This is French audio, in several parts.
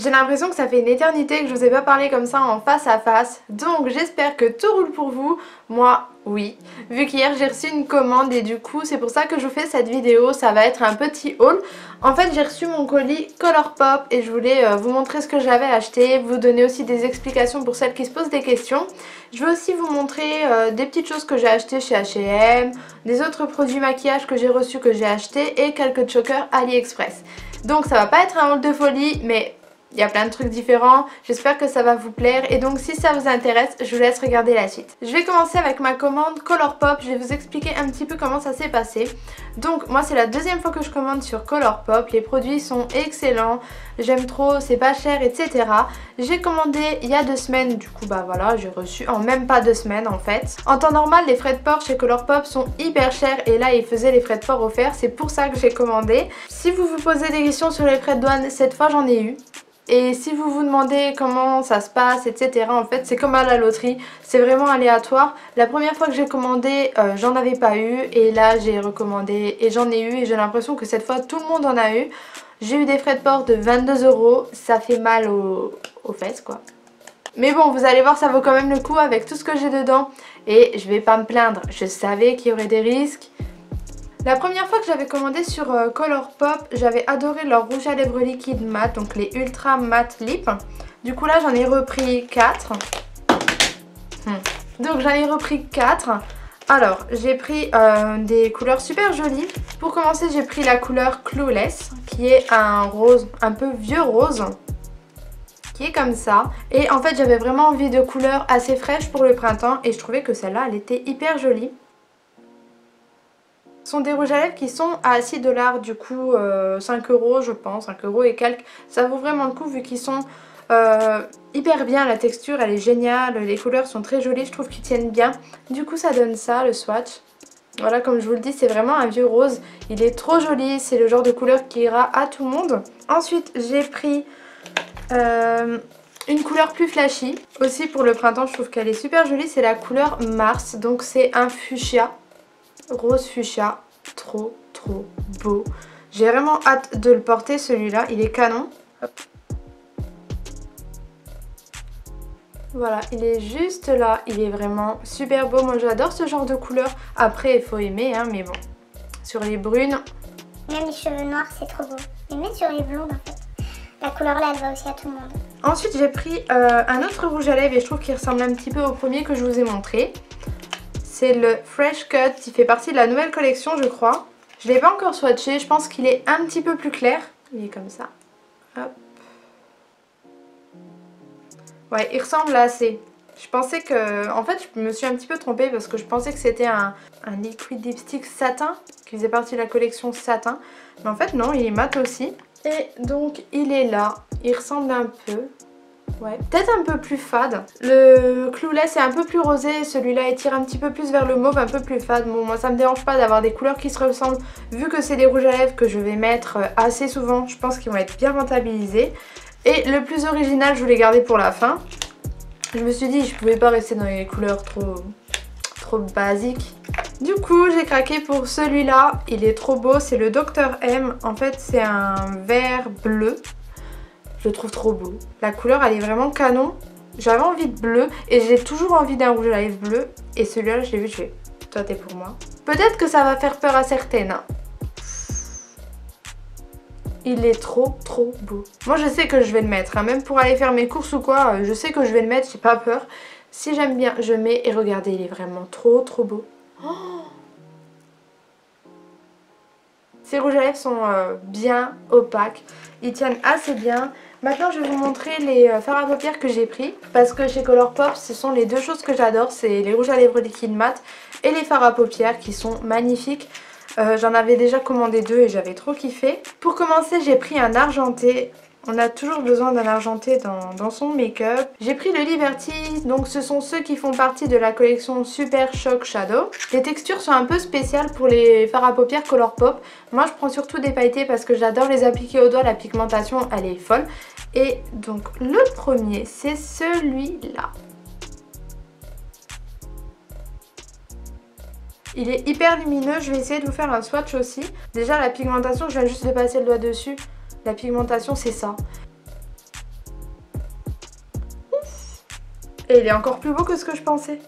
J'ai l'impression que ça fait une éternité que je vous ai pas parlé comme ça en face à face. Donc j'espère que tout roule pour vous. Moi, oui. Vu qu'hier j'ai reçu une commande et du coup c'est pour ça que je vous fais cette vidéo. Ça va être un petit haul. En fait j'ai reçu mon colis Colourpop et je voulais vous montrer ce que j'avais acheté. Vous donner aussi des explications pour celles qui se posent des questions. Je vais aussi vous montrer des petites choses que j'ai achetées chez H&M. Des autres produits maquillage que j'ai reçus que j'ai achetés. Et quelques chokers AliExpress. Donc ça va pas être un haul de folie mais... il y a plein de trucs différents, j'espère que ça va vous plaire et donc si ça vous intéresse, je vous laisse regarder la suite. Je vais commencer avec ma commande Colourpop, je vais vous expliquer un petit peu comment ça s'est passé. Donc moi c'est la deuxième fois que je commande sur Colourpop, les produits sont excellents, j'aime trop, c'est pas cher, etc. J'ai commandé il y a 2 semaines, du coup bah voilà, j'ai reçu en même pas 2 semaines en fait. En temps normal, les frais de port chez Colourpop sont hyper chers et là ils faisaient les frais de port offerts, c'est pour ça que j'ai commandé. Si vous vous posez des questions sur les frais de douane, cette fois j'en ai eu. Et si vous vous demandez comment ça se passe, etc. en fait c'est comme à la loterie, c'est vraiment aléatoire. La première fois que j'ai commandé, j'en avais pas eu et là j'ai recommandé et j'en ai eu et j'ai l'impression que cette fois tout le monde en a eu. J'ai eu des frais de port de 22 €, ça fait mal aux fesses quoi. Mais bon, vous allez voir, ça vaut quand même le coup avec tout ce que j'ai dedans et je vais pas me plaindre, je savais qu'il y aurait des risques. La première fois que j'avais commandé sur Colourpop, j'avais adoré leur rouge à lèvres liquide mat, donc les Ultra Matte Lip. Du coup là j'en ai repris 4. Donc j'en ai repris 4. Alors j'ai pris des couleurs super jolies. Pour commencer j'ai pris la couleur Clueless, qui est un rose, un peu vieux rose. Qui est comme ça. Et en fait j'avais vraiment envie de couleurs assez fraîches pour le printemps et je trouvais que celle-là elle était hyper jolie. Ce sont des rouges à lèvres qui sont à 6 $, du coup 5 € je pense, 5 € et quelques. Ça vaut vraiment le coup vu qu'ils sont hyper bien, la texture elle est géniale, les couleurs sont très jolies, je trouve qu'ils tiennent bien. Du coup ça donne ça, le swatch. Voilà, comme je vous le dis, c'est vraiment un vieux rose, il est trop joli, c'est le genre de couleur qui ira à tout le monde. Ensuite j'ai pris une couleur plus flashy, aussi pour le printemps je trouve qu'elle est super jolie, c'est la couleur Mars, donc c'est un fuchsia. Rose fuchsia, trop beau. J'ai vraiment hâte de le porter celui-là, il est canon. Hop. Voilà, il est juste là, il est vraiment super beau. Moi j'adore ce genre de couleur. Après il faut aimer hein, mais bon. Sur les brunes. Même les cheveux noirs c'est trop beau. Et même sur les blondes en fait. La couleur là elle va aussi à tout le monde. Ensuite j'ai pris un autre rouge à lèvres et je trouve qu'il ressemble un petit peu au premier que je vous ai montré. C'est le Fresh Cut qui fait partie de la nouvelle collection je crois. Je ne l'ai pas encore swatché, je pense qu'il est un petit peu plus clair. Il est comme ça. Hop. Ouais, il ressemble assez. Je pensais que... En fait, je me suis un petit peu trompée parce que je pensais que c'était un liquid lipstick satin qui faisait partie de la collection satin. Mais en fait non, il est mat aussi. Et donc il est là. Il ressemble un peu... Ouais, peut-être un peu plus fade. Le Clueless est un peu plus rosé, celui-là il tire un petit peu plus vers le mauve, un peu plus fade. Bon, moi ça me dérange pas d'avoir des couleurs qui se ressemblent, vu que c'est des rouges à lèvres que je vais mettre assez souvent, je pense qu'ils vont être bien rentabilisés. Et le plus original, je voulais garder pour la fin. Je me suis dit, je pouvais pas rester dans les couleurs trop basiques. Du coup, j'ai craqué pour celui-là, il est trop beau, c'est le Dr M. En fait, c'est un vert bleu. Je le trouve trop beau. La couleur elle est vraiment canon. J'avais envie de bleu et j'ai toujours envie d'un rouge à lèvres bleu. Et celui-là je l'ai vu, je fais toi t'es pour moi. Peut-être que ça va faire peur à certaines. Il est trop beau. Moi je sais que je vais le mettre. Hein. Même pour aller faire mes courses ou quoi, je sais que je vais le mettre, j'ai pas peur. Si j'aime bien, je mets et regardez, il est vraiment trop beau. Oh, ces rouges à lèvres sont bien opaques. Ils tiennent assez bien. Maintenant je vais vous montrer les fards à paupières que j'ai pris. Parce que chez Colourpop ce sont les deux choses que j'adore. C'est les rouges à lèvres liquide mat et les fards à paupières qui sont magnifiques. J'en avais déjà commandé 2 et j'avais trop kiffé. Pour commencer j'ai pris un argenté. On a toujours besoin d'un argenté dans son make-up. J'ai pris le Liberty, donc ce sont ceux qui font partie de la collection Super Shock Shadow. Les textures sont un peu spéciales pour les fards à paupières Colourpop. Moi je prends surtout des pailletés parce que j'adore les appliquer au doigt, la pigmentation elle est folle. Et donc le premier c'est celui-là. Il est hyper lumineux, je vais essayer de vous faire un swatch aussi. Déjà la pigmentation, je viens juste de passer le doigt dessus. La pigmentation c'est ça. Et il est encore plus beau que ce que je pensais.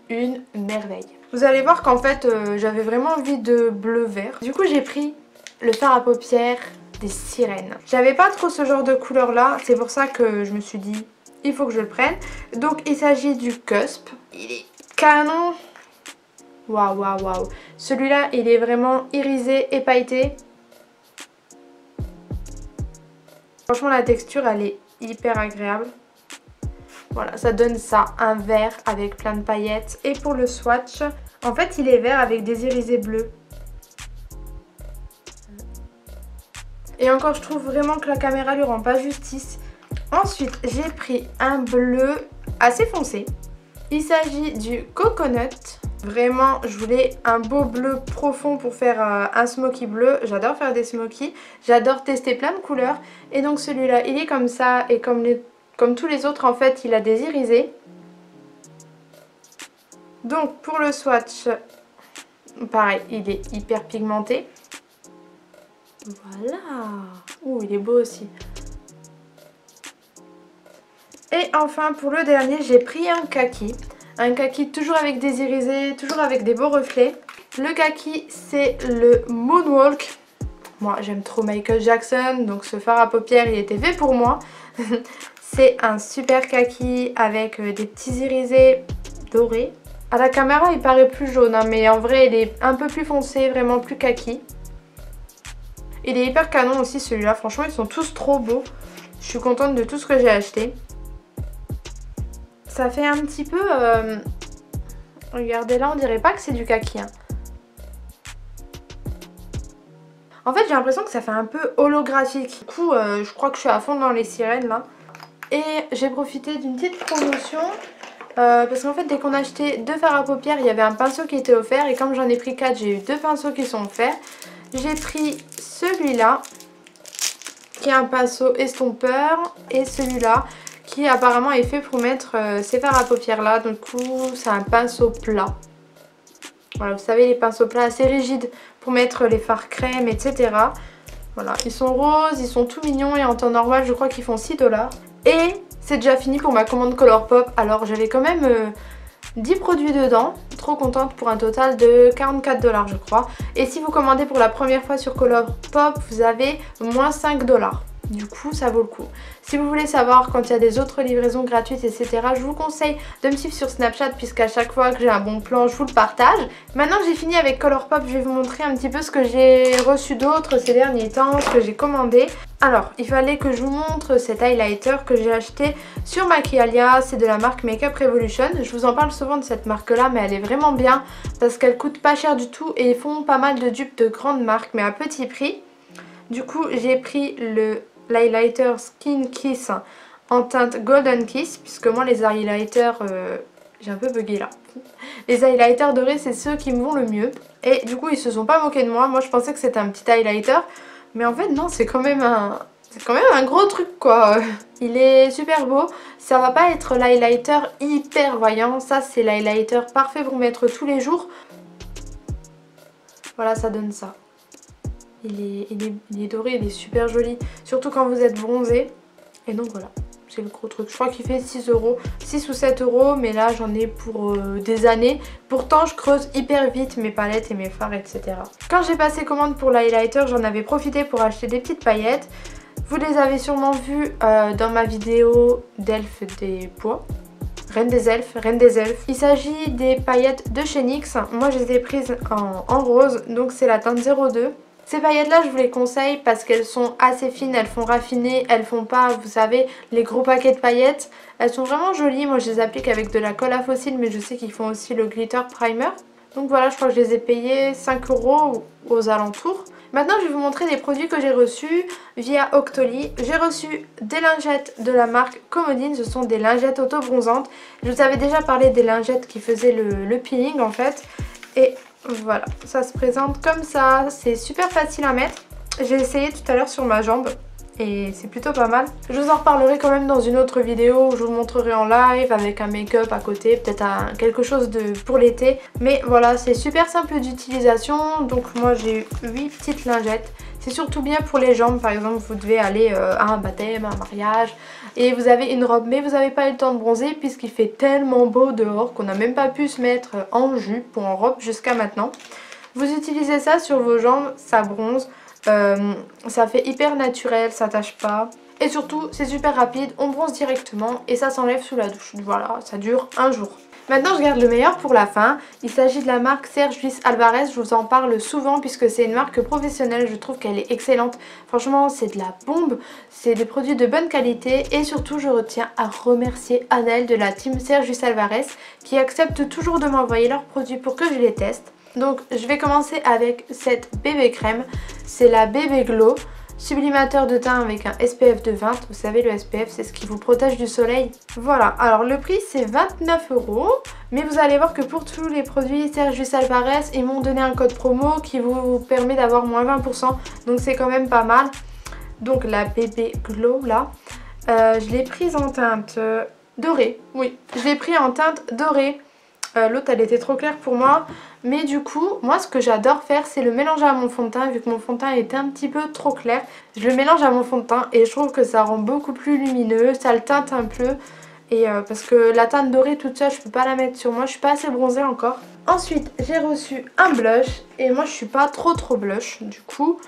Une merveille. Vous allez voir qu'en fait j'avais vraiment envie de bleu vert. Du coup j'ai pris le fard à paupières des sirènes. J'avais pas trop ce genre de couleur là, c'est pour ça que je me suis dit il faut que je le prenne. Donc il s'agit du Cusp. Il est canon. Waouh waouh waouh. Celui-là il est vraiment irisé et pailleté. Franchement la texture elle est hyper agréable. Voilà, ça donne ça, un vert avec plein de paillettes. Et pour le swatch, en fait il est vert avec des irisés bleus. Et encore je trouve vraiment que la caméra lui rend pas justice. Ensuite j'ai pris un bleu assez foncé. Il s'agit du Coconut. Vraiment je voulais un beau bleu profond pour faire un smoky bleu. J'adore faire des smokies. J'adore tester plein de couleurs. Et donc celui-là il est comme ça. Et comme tous les autres en fait il a des irisés. Donc pour le swatch, pareil il est hyper pigmenté. Voilà. Ouh, il est beau aussi. Et enfin, pour le dernier, j'ai pris un kaki. Un kaki toujours avec des irisés, toujours avec des beaux reflets. Le kaki, c'est le Moonwalk. Moi, j'aime trop Michael Jackson, donc ce fard à paupières, il était fait pour moi. C'est un super kaki avec des petits irisés dorés. À la caméra, il paraît plus jaune, hein, mais en vrai, il est un peu plus foncé, vraiment plus kaki. Il est hyper canon aussi celui-là, franchement ils sont tous trop beaux. Je suis contente de tout ce que j'ai acheté. Ça fait un petit peu... Regardez là, on dirait pas que c'est du kaki. Hein. En fait j'ai l'impression que ça fait un peu holographique. Du coup je crois que je suis à fond dans les sirènes là. Et j'ai profité d'une petite promotion. Parce qu'en fait dès qu'on achetait 2 fards à paupières, il y avait un pinceau qui était offert. Et comme j'en ai pris 4, j'ai eu 2 pinceaux qui sont offerts. J'ai pris celui-là qui est un pinceau estompeur et celui-là qui apparemment est fait pour mettre ces fards à paupières là. Du coup c'est un pinceau plat. Voilà, vous savez les pinceaux plats assez rigides pour mettre les fards crème etc. Voilà, ils sont roses, ils sont tout mignons et en temps normal je crois qu'ils font 6 $. Et c'est déjà fini pour ma commande Colourpop. Alors j'avais quand même 10 produits dedans, trop contente pour un total de 44 $ je crois. Et si vous commandez pour la première fois sur Colourpop, vous avez moins 5 $. Du coup ça vaut le coup. Si vous voulez savoir quand il y a des autres livraisons gratuites etc, je vous conseille de me suivre sur Snapchat puisqu'à chaque fois que j'ai un bon plan je vous le partage. Maintenant que j'ai fini avec Colourpop, je vais vous montrer un petit peu ce que j'ai reçu d'autres ces derniers temps, ce que j'ai commandé. Alors il fallait que je vous montre cet highlighter que j'ai acheté sur Maquialia, c'est de la marque Makeup Revolution. Je vous en parle souvent de cette marque là mais elle est vraiment bien parce qu'elle coûte pas cher du tout et ils font pas mal de dupes de grandes marques mais à petit prix. Du coup j'ai pris l'highlighter Skin Kiss en teinte Golden Kiss puisque moi les highlighters, j'ai un peu bugué là. Les highlighters dorés c'est ceux qui me vont le mieux et du coup ils se sont pas moqués de moi. Moi je pensais que c'était un petit highlighter mais en fait non, c'est quand même un gros truc quoi. Il est super beau, ça va pas être l'highlighter hyper voyant, ça c'est l'highlighter parfait pour mettre tous les jours. Voilà ça donne ça. Il est doré, il est super joli, surtout quand vous êtes bronzé. Et donc voilà, c'est le gros truc. Je crois qu'il fait 6 €, 6 ou 7 €, mais là j'en ai pour des années. Pourtant je creuse hyper vite mes palettes et mes fards etc. Quand j'ai passé commande pour l'highlighter, j'en avais profité pour acheter des petites paillettes. Vous les avez sûrement vues dans ma vidéo d'Elf des Bois. Reine des elfes. Il s'agit des paillettes de chez NYX. Moi je les ai prises en rose, donc c'est la teinte 02. Ces paillettes là je vous les conseille parce qu'elles sont assez fines, elles font raffiner, elles font pas, vous savez, les gros paquets de paillettes. Elles sont vraiment jolies, moi je les applique avec de la colle à fossiles mais je sais qu'ils font aussi le glitter primer. Donc voilà, je crois que je les ai payées 5 € aux alentours. Maintenant je vais vous montrer les produits que j'ai reçus via Octoly. J'ai reçu des lingettes de la marque Comodine, ce sont des lingettes auto-bronzantes. Je vous avais déjà parlé des lingettes qui faisaient le peeling en fait. Et voilà, ça se présente comme ça, c'est super facile à mettre. J'ai essayé tout à l'heure sur ma jambe et c'est plutôt pas mal. Je vous en reparlerai quand même dans une autre vidéo où je vous montrerai en live avec un make-up à côté, peut-être quelque chose pour l'été. Mais voilà, c'est super simple d'utilisation, donc moi j'ai eu 8 petites lingettes. C'est surtout bien pour les jambes, par exemple vous devez aller à un baptême, à un mariage, et vous avez une robe mais vous n'avez pas eu le temps de bronzer puisqu'il fait tellement beau dehors qu'on n'a même pas pu se mettre en jupe ou en robe jusqu'à maintenant. Vous utilisez ça sur vos jambes, ça bronze, ça fait hyper naturel, ça tâche pas. Et surtout c'est super rapide, on bronze directement et ça s'enlève sous la douche. Voilà, ça dure un jour. Maintenant je garde le meilleur pour la fin. Il s'agit de la marque Serge Luis Alvarez. Je vous en parle souvent puisque c'est une marque professionnelle. Je trouve qu'elle est excellente. Franchement c'est de la bombe. C'est des produits de bonne qualité. Et surtout je retiens à remercier Anaëlle de la team Serge Luis Alvarez qui accepte toujours de m'envoyer leurs produits pour que je les teste. Donc je vais commencer avec cette bébé crème. C'est la Bébé Glow. Sublimateur de teint avec un SPF de 20, vous savez le SPF c'est ce qui vous protège du soleil. Voilà, alors le prix c'est 29 €, mais vous allez voir que pour tous les produits Serge Luis Alvarez, ils m'ont donné un code promo qui vous permet d'avoir moins 20%, donc c'est quand même pas mal. Donc la Bébé Glow là, je l'ai prise en teinte dorée, oui, je l'ai pris en teinte dorée. L'autre elle était trop claire pour moi, mais du coup moi ce que j'adore faire c'est le mélanger à mon fond de teint. Vu que mon fond de teint était un petit peu trop clair, je le mélange à mon fond de teint et je trouve que ça rend beaucoup plus lumineux, ça le teinte un peu. Et parce que la teinte dorée toute seule je peux pas la mettre sur moi, je suis pas assez bronzée encore. Ensuite j'ai reçu un blush et moi je suis pas trop blush, du coup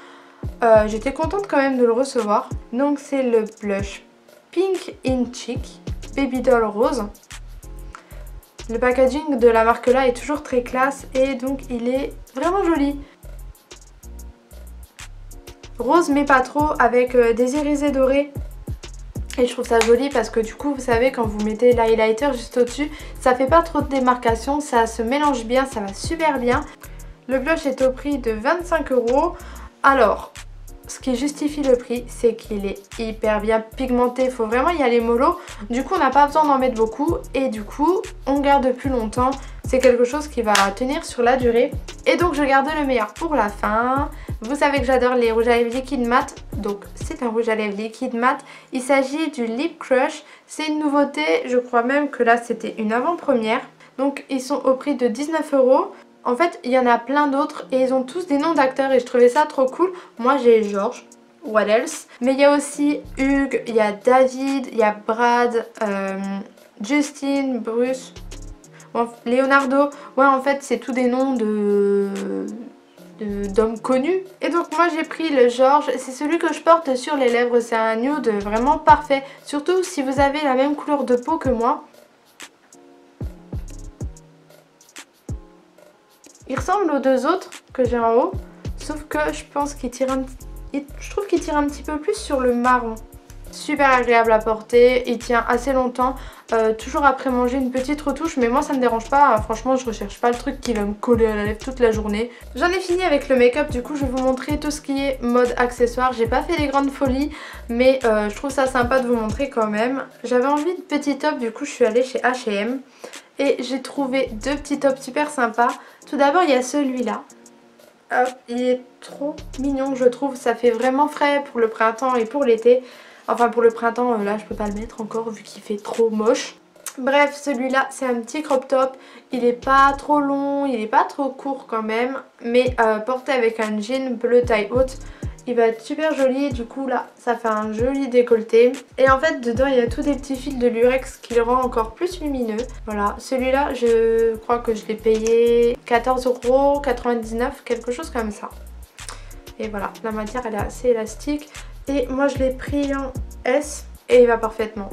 j'étais contente quand même de le recevoir. Donc c'est le blush Pink in Cheek Baby Doll Rose. Le packaging de la marque là est toujours très classe et donc il est vraiment joli. Rose mais pas trop, avec des irisés dorés. Et je trouve ça joli parce que du coup vous savez quand vous mettez l'highlighter juste au dessus, ça fait pas trop de démarcation, ça se mélange bien, ça va super bien. Le blush est au prix de 25 €. Alors ce qui justifie le prix c'est qu'il est hyper bien pigmenté, il faut vraiment y aller mollo. Du coup on n'a pas besoin d'en mettre beaucoup et du coup on garde plus longtemps. C'est quelque chose qui va tenir sur la durée. Et donc je garde le meilleur pour la fin. Vous savez que j'adore les rouges à lèvres liquide mat. Donc c'est un rouge à lèvres liquide mat. Il s'agit du Lip Crush. C'est une nouveauté, je crois même que là c'était une avant-première. Donc ils sont au prix de 19 €. En fait, il y en a plein d'autres et ils ont tous des noms d'acteurs et je trouvais ça trop cool. Moi, j'ai George, what else? Mais il y a aussi Hugues, il y a David, il y a Brad, Justin, Bruce, Leonardo. Ouais, en fait, c'est tous des noms d'hommes connus. Et donc moi j'ai pris le George, c'est celui que je porte sur les lèvres. C'est un nude vraiment parfait. Surtout si vous avez la même couleur de peau que moi. Il ressemble aux deux autres que j'ai en haut, sauf que je pense qu'il tire je trouve qu'il tire un petit peu plus sur le marron. Super agréable à porter, il tient assez longtemps, toujours après manger une petite retouche, mais moi ça me dérange pas, franchement je recherche pas le truc qui va me coller à la lèvre toute la journée. J'en ai fini avec le make-up, du coup je vais vous montrer tout ce qui est mode accessoire. J'ai pas fait des grandes folies, mais je trouve ça sympa de vous montrer quand même. J'avais envie de petits tops, du coup je suis allée chez H&M et j'ai trouvé deux petits tops super sympas. Tout d'abord il y a celui-là. Hop, il est trop mignon je trouve, ça fait vraiment frais pour le printemps et pour l'été. Enfin pour le printemps là je peux pas le mettre encore vu qu'il fait trop moche. Bref celui-là c'est un petit crop top, il est pas trop long, il est pas trop court quand même. Mais porté avec un jean bleu taille haute, il va être super joli. Du coup là ça fait un joli décolleté. Et en fait dedans il y a tous des petits fils de lurex qui le rend encore plus lumineux. Voilà, celui-là je crois que je l'ai payé 14,99 €, quelque chose comme ça. Et voilà, la matière elle est assez élastique. Et moi je l'ai pris en S et il va parfaitement.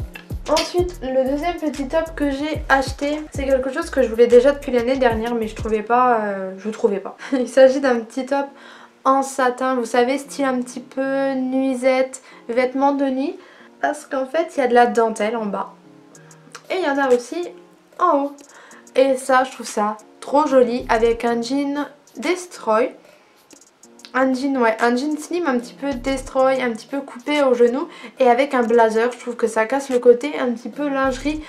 Ensuite le deuxième petit top que j'ai acheté, c'est quelque chose que je voulais déjà depuis l'année dernière mais je trouvais pas. Il s'agit d'un petit top en satin, vous savez, style un petit peu nuisette, vêtements de nuit. Parce qu'en fait il y a de la dentelle en bas et il y en a aussi en haut. Et ça je trouve ça trop joli avec un jean Destroy. Un jean slim un petit peu destroy, un petit peu coupé au genou et avec un blazer. Je trouve que ça casse le côté un petit peu lingerie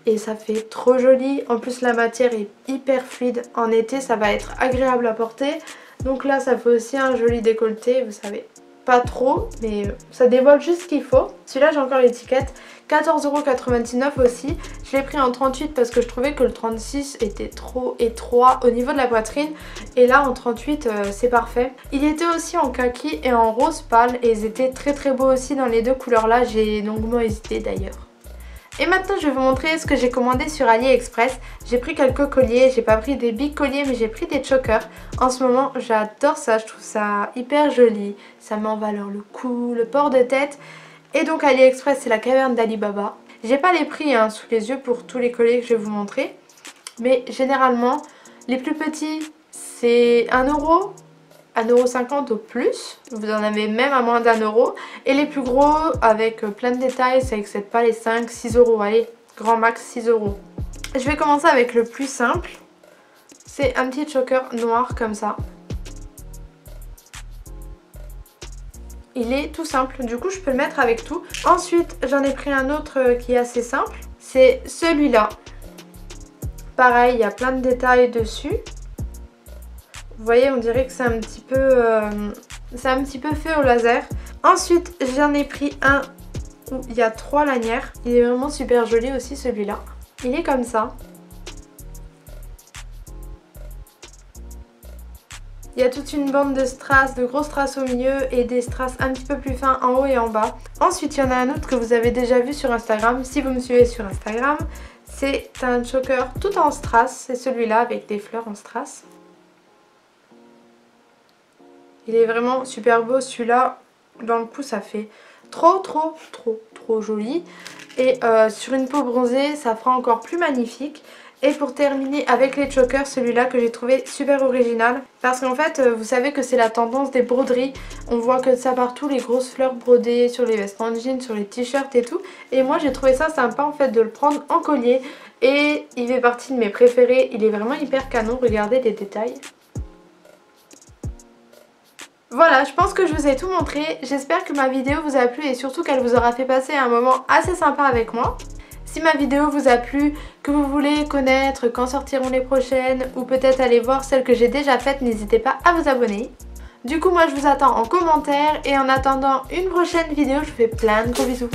et ça fait trop joli. En plus la matière est hyper fluide, en été ça va être agréable à porter. Donc là ça fait aussi un joli décolleté, vous savez. pas trop, mais ça dévoile juste ce qu'il faut. Celui-là j'ai encore l'étiquette, 14,99 € aussi. Je l'ai pris en 38 parce que je trouvais que le 36 était trop étroit au niveau de la poitrine. Et là en 38 c'est parfait. Il était aussi en kaki et en rose pâle et ils étaient très beaux aussi dans les deux couleurs là. J'ai longuement hésité d'ailleurs. Et maintenant je vais vous montrer ce que j'ai commandé sur AliExpress. J'ai pris quelques colliers, j'ai pas pris des big colliers mais j'ai pris des chokers. En ce moment j'adore ça, je trouve ça hyper joli. Ça met en valeur le cou, le port de tête. Et donc AliExpress c'est la caverne d'Ali Baba. J'ai pas les prix sous les yeux pour tous les colliers que je vais vous montrer. Mais généralement les plus petits c'est 1 €. 1,50 € au plus, vous en avez même à moins d'1 €. Et les plus gros avec plein de détails, ça excède pas les 5-6 €, allez, grand max 6 €. Je vais commencer avec le plus simple. C'est un petit choker noir comme ça. Il est tout simple, du coup je peux le mettre avec tout. Ensuite j'en ai pris un autre qui est assez simple, c'est celui-là. Pareil, il y a plein de détails dessus. Vous voyez, on dirait que c'est un petit peu fait au laser. Ensuite, j'en ai pris un où il y a 3 lanières. Il est vraiment super joli aussi celui-là. Il est comme ça. Il y a toute une bande de strass, de grosses strass au milieu et des strass un petit peu plus fins en haut et en bas. Ensuite, il y en a un autre que vous avez déjà vu sur Instagram, si vous me suivez sur Instagram. C'est un choker tout en strass, c'est celui-là avec des fleurs en strass. Il est vraiment super beau celui-là, dans le cou ça fait trop joli. Et sur une peau bronzée ça fera encore plus magnifique. Et pour terminer avec les chokers, celui-là que j'ai trouvé super original. Parce qu'en fait vous savez que c'est la tendance des broderies. On voit que ça partout, les grosses fleurs brodées sur les vestes en jean, sur les t-shirts et tout. Et moi j'ai trouvé ça sympa en fait de le prendre en collier. Et il fait partie de mes préférés, il est vraiment hyper canon, regardez les détails. Voilà, je pense que je vous ai tout montré. J'espère que ma vidéo vous a plu et surtout qu'elle vous aura fait passer un moment assez sympa avec moi. Si ma vidéo vous a plu, que vous voulez connaître quand sortiront les prochaines ou peut-être aller voir celles que j'ai déjà faites, n'hésitez pas à vous abonner. Du coup, moi je vous attends en commentaire et en attendant une prochaine vidéo, je vous fais plein de gros bisous.